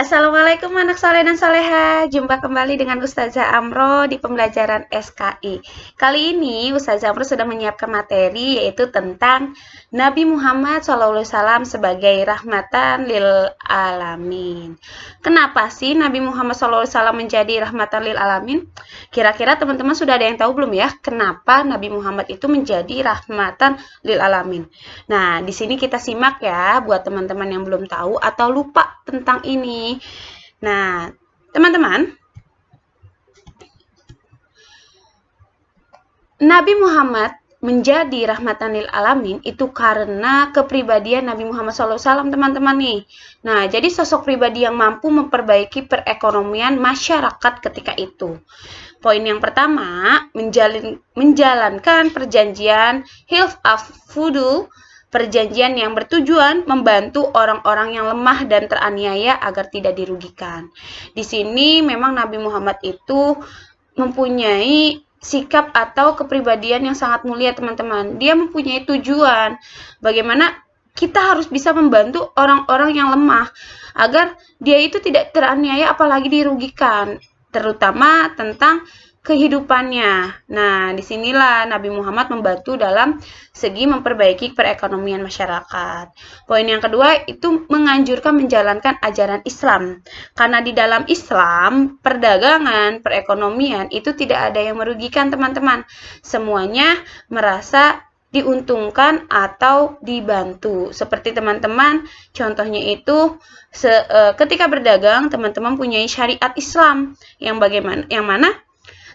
Assalamualaikum anak soleh dan soleha. Jumpa kembali dengan Ustazah Amro di pembelajaran SKI. Kali ini Ustazah Amro sudah menyiapkan materi yaitu tentang Nabi Muhammad SAW sebagai rahmatan lil alamin. Kenapa sih Nabi Muhammad SAW menjadi rahmatan lil alamin? Kira-kira teman-teman sudah ada yang tahu belum ya? Kenapa Nabi Muhammad itu menjadi rahmatan lil alamin? Nah, di sini kita simak ya buat teman-teman yang belum tahu atau lupa tentang ini. Nah, teman-teman, Nabi Muhammad menjadi rahmatan lil alamin itu karena kepribadian Nabi Muhammad SAW, teman-teman nih. Nah, jadi sosok pribadi yang mampu memperbaiki perekonomian masyarakat ketika itu. Poin yang pertama, menjalankan perjanjian Hilf of Fudu, perjanjian yang bertujuan membantu orang-orang yang lemah dan teraniaya agar tidak dirugikan. Di sini memang Nabi Muhammad itu mempunyai sikap atau kepribadian yang sangat mulia, teman-teman. Dia mempunyai tujuan bagaimana kita harus bisa membantu orang-orang yang lemah agar dia itu tidak teraniaya apalagi dirugikan, terutama tentang kehidupannya. Nah, disinilah Nabi Muhammad membantu dalam segi memperbaiki perekonomian masyarakat. Poin yang kedua itu menganjurkan menjalankan ajaran Islam. Karena di dalam Islam, perdagangan, perekonomian itu tidak ada yang merugikan, teman-teman. Semuanya merasa diuntungkan atau dibantu. Seperti teman-teman, contohnya itu ketika berdagang, teman-teman punya syariat Islam yang mana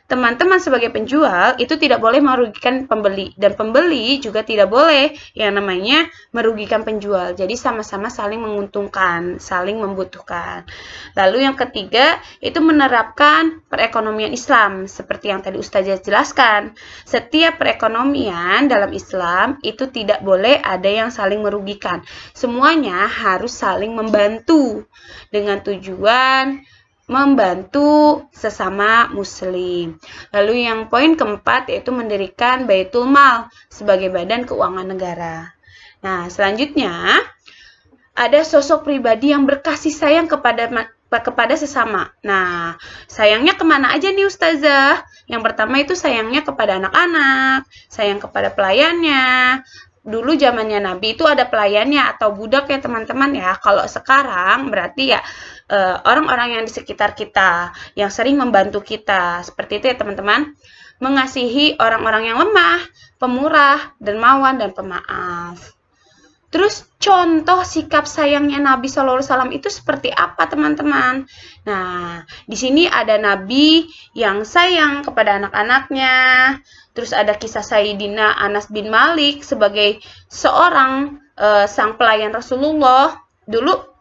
teman-teman sebagai penjual itu tidak boleh merugikan pembeli dan pembeli juga tidak boleh yang namanya merugikan penjual. Jadi sama-sama saling menguntungkan, saling membutuhkan. Lalu yang ketiga itu menerapkan perekonomian Islam seperti yang tadi Ustazah jelaskan. Setiap perekonomian dalam Islam itu tidak boleh ada yang saling merugikan. Semuanya harus saling membantu dengan tujuan membantu sesama muslim. Lalu yang poin keempat yaitu mendirikan Baitul Mal sebagai badan keuangan negara. Nah, selanjutnya ada sosok pribadi yang berkasih sayang kepada sesama. Nah, sayangnya kemana aja nih Ustazah? Yang pertama itu sayangnya kepada anak-anak, sayang kepada pelayannya. Dulu zamannya Nabi itu ada pelayannya atau budak ya teman-teman ya. Kalau sekarang berarti ya orang-orang yang di sekitar kita, yang sering membantu kita. Seperti itu ya teman-teman. Mengasihi orang-orang yang lemah, pemurah, dermawan, dan pemaaf. Terus contoh sikap sayangnya Nabi SAW itu seperti apa teman-teman? Nah, di sini ada Nabi yang sayang kepada anak-anaknya. Terus ada kisah Sayyidina Anas bin Malik sebagai seorang sang pelayan Rasulullah. Dulu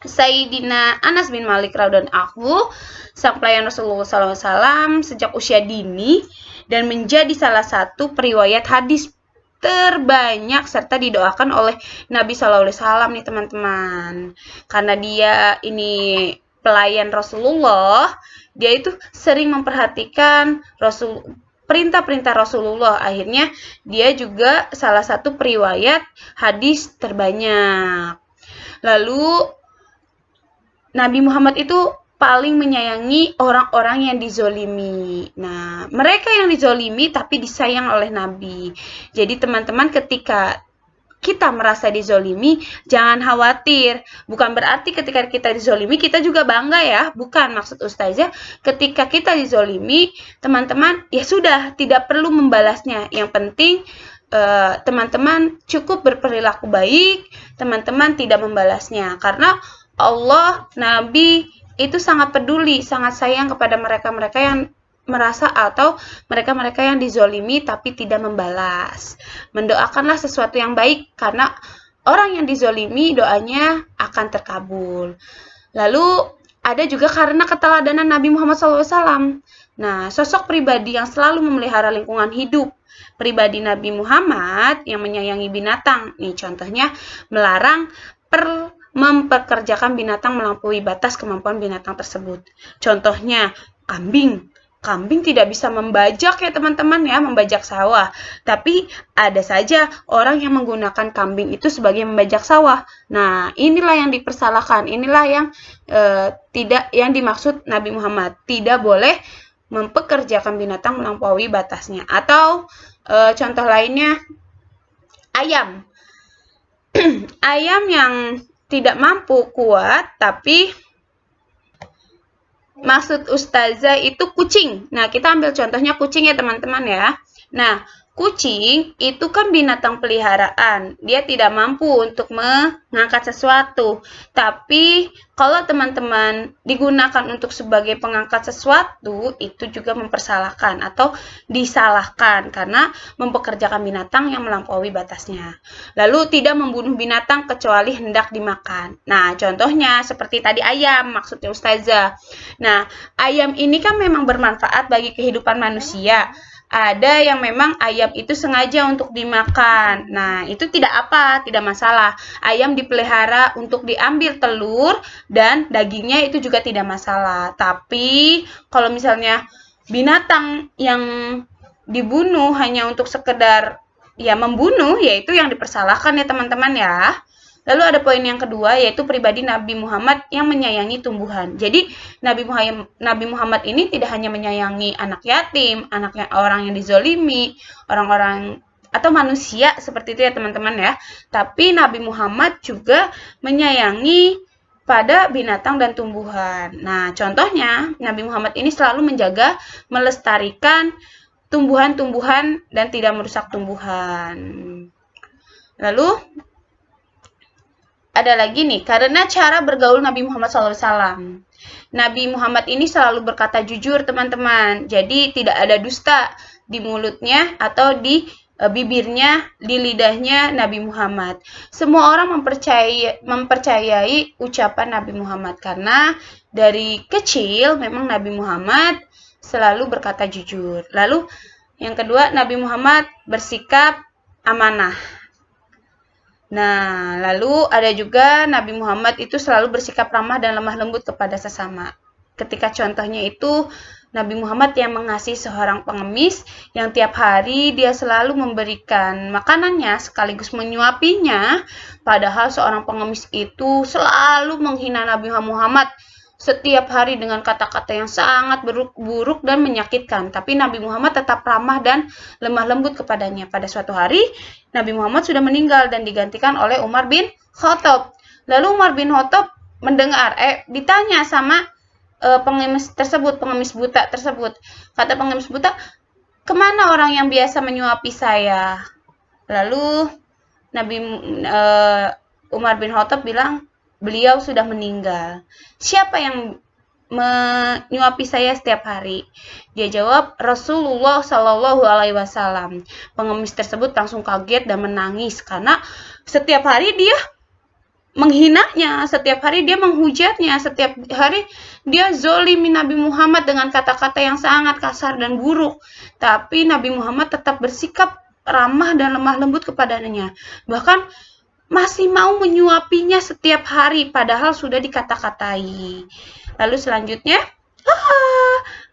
Sayyidina Anas bin Malik radhiyallahu anhu sang pelayan Rasulullah SAW sejak usia dini dan menjadi salah satu periwayat hadis terbanyak serta didoakan oleh Nabi SAW nih teman-teman. Karena dia ini pelayan Rasulullah, dia itu sering memperhatikan perintah-perintah Rasulullah. Akhirnya dia juga salah satu periwayat hadis terbanyak. Lalu Nabi Muhammad itu paling menyayangi orang-orang yang dizolimi. Nah, mereka yang dizolimi tapi disayang oleh Nabi. Jadi teman-teman ketika kita merasa dizolimi, jangan khawatir. Bukan berarti ketika kita dizolimi, kita juga bangga ya. Bukan, maksud Ustazah, ketika kita dizolimi, teman-teman, ya sudah, tidak perlu membalasnya. Yang penting, teman-teman cukup berperilaku baik, teman-teman tidak membalasnya. Karena Allah, Nabi, itu sangat peduli, sangat sayang kepada mereka-mereka yang merasa atau mereka-mereka yang dizolimi tapi tidak membalas. Mendoakanlah sesuatu yang baik karena orang yang dizolimi doanya akan terkabul. Lalu ada juga karena keteladanan Nabi Muhammad SAW. Nah, sosok pribadi yang selalu memelihara lingkungan hidup. Pribadi Nabi Muhammad yang menyayangi binatang. Nih contohnya melarang mempekerjakan binatang melampaui batas kemampuan binatang tersebut. Contohnya kambing. kambing tidak bisa membajak ya teman-teman ya, membajak sawah. Tapi ada saja orang yang menggunakan kambing itu sebagai membajak sawah. Nah, inilah yang dipersalahkan. Inilah yang tidak yang dimaksud Nabi Muhammad. Tidak boleh mempekerjakan binatang melampaui batasnya. Atau contoh lainnya, ayam. Ayam yang tidak mampu kuat, tapi maksud ustazah itu kucing. Nah, kita ambil contohnya kucing ya teman-teman ya. Nah, kucing itu kan binatang peliharaan. Dia tidak mampu untuk mengangkat sesuatu. Tapi kalau teman-teman digunakan untuk sebagai pengangkat sesuatu, itu juga mempersalahkan atau disalahkan karena mempekerjakan binatang yang melampaui batasnya. Lalu tidak membunuh binatang kecuali hendak dimakan. Nah, contohnya seperti tadi ayam, maksudnya ustazah. Nah, ayam ini kan memang bermanfaat bagi kehidupan manusia. Ada yang memang ayam itu sengaja untuk dimakan. Nah, itu tidak masalah. Ayam dipelihara untuk diambil telur dan dagingnya itu juga tidak masalah. Tapi kalau misalnya binatang yang dibunuh hanya untuk sekedar ya membunuh, yaitu yang dipersalahkan ya teman-teman ya. Lalu ada poin yang kedua, yaitu pribadi Nabi Muhammad yang menyayangi tumbuhan. Jadi Nabi Muhammad ini tidak hanya menyayangi anak yatim, orang yang dizolimi, orang-orang atau manusia seperti itu ya teman-teman ya. Tapi Nabi Muhammad juga menyayangi pada binatang dan tumbuhan. Nah, contohnya Nabi Muhammad ini selalu menjaga, melestarikan tumbuhan-tumbuhan dan tidak merusak tumbuhan. Lalu ada lagi nih, karena cara bergaul Nabi Muhammad SAW. Nabi Muhammad ini selalu berkata jujur, teman-teman. Jadi tidak ada dusta di mulutnya atau di bibirnya, di lidahnya Nabi Muhammad. Semua orang mempercayai ucapan Nabi Muhammad karena dari kecil memang Nabi Muhammad selalu berkata jujur. Lalu yang kedua, Nabi Muhammad bersikap amanah. Nah, lalu ada juga Nabi Muhammad itu selalu bersikap ramah dan lemah lembut kepada sesama. Ketika contohnya itu Nabi Muhammad yang mengasihi seorang pengemis yang tiap hari dia selalu memberikan makanannya sekaligus menyuapinya, padahal seorang pengemis itu selalu menghina Nabi Muhammad setiap hari dengan kata-kata yang sangat buruk dan menyakitkan. Tapi Nabi Muhammad tetap ramah dan lemah lembut kepadanya. Pada suatu hari, Nabi Muhammad sudah meninggal dan digantikan oleh Umar bin Khattab. Lalu Umar bin Khattab mendengar, ditanya sama pengemis buta tersebut. Kata pengemis buta, kemana orang yang biasa menyuapi saya? Lalu Umar bin Khattab bilang, beliau sudah meninggal. Siapa yang menyuapi saya setiap hari? Dia jawab, Rasulullah Shallallahu Alaihi Wasallam. Pengemis tersebut langsung kaget dan menangis karena setiap hari dia menghinanya, setiap hari dia menghujatnya, setiap hari dia zolimi Nabi Muhammad dengan kata-kata yang sangat kasar dan buruk. Tapi Nabi Muhammad tetap bersikap ramah dan lemah lembut kepadanya. Bahkan masih mau menyuapinya setiap hari, padahal sudah dikata-katai. Lalu selanjutnya,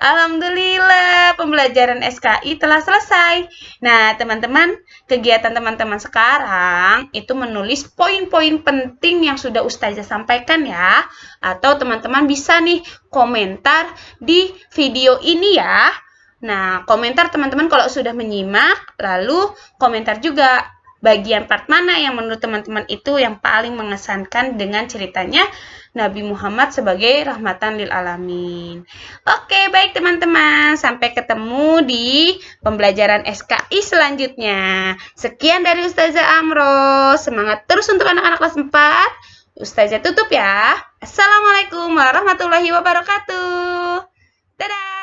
alhamdulillah pembelajaran SKI telah selesai. Nah, teman-teman, kegiatan teman-teman sekarang itu menulis poin-poin penting yang sudah Ustazah sampaikan ya. Atau teman-teman bisa nih komentar di video ini ya. Nah, komentar teman-teman kalau sudah menyimak, lalu komentar juga bagian part mana yang menurut teman-teman itu yang paling mengesankan dengan ceritanya Nabi Muhammad sebagai rahmatan lil alamin. Oke, baik teman-teman. Sampai ketemu di pembelajaran SKI selanjutnya. Sekian dari Ustazah Amro. Semangat terus untuk anak-anak kelas 4. Ustazah tutup ya. Assalamualaikum warahmatullahi wabarakatuh. Dadah.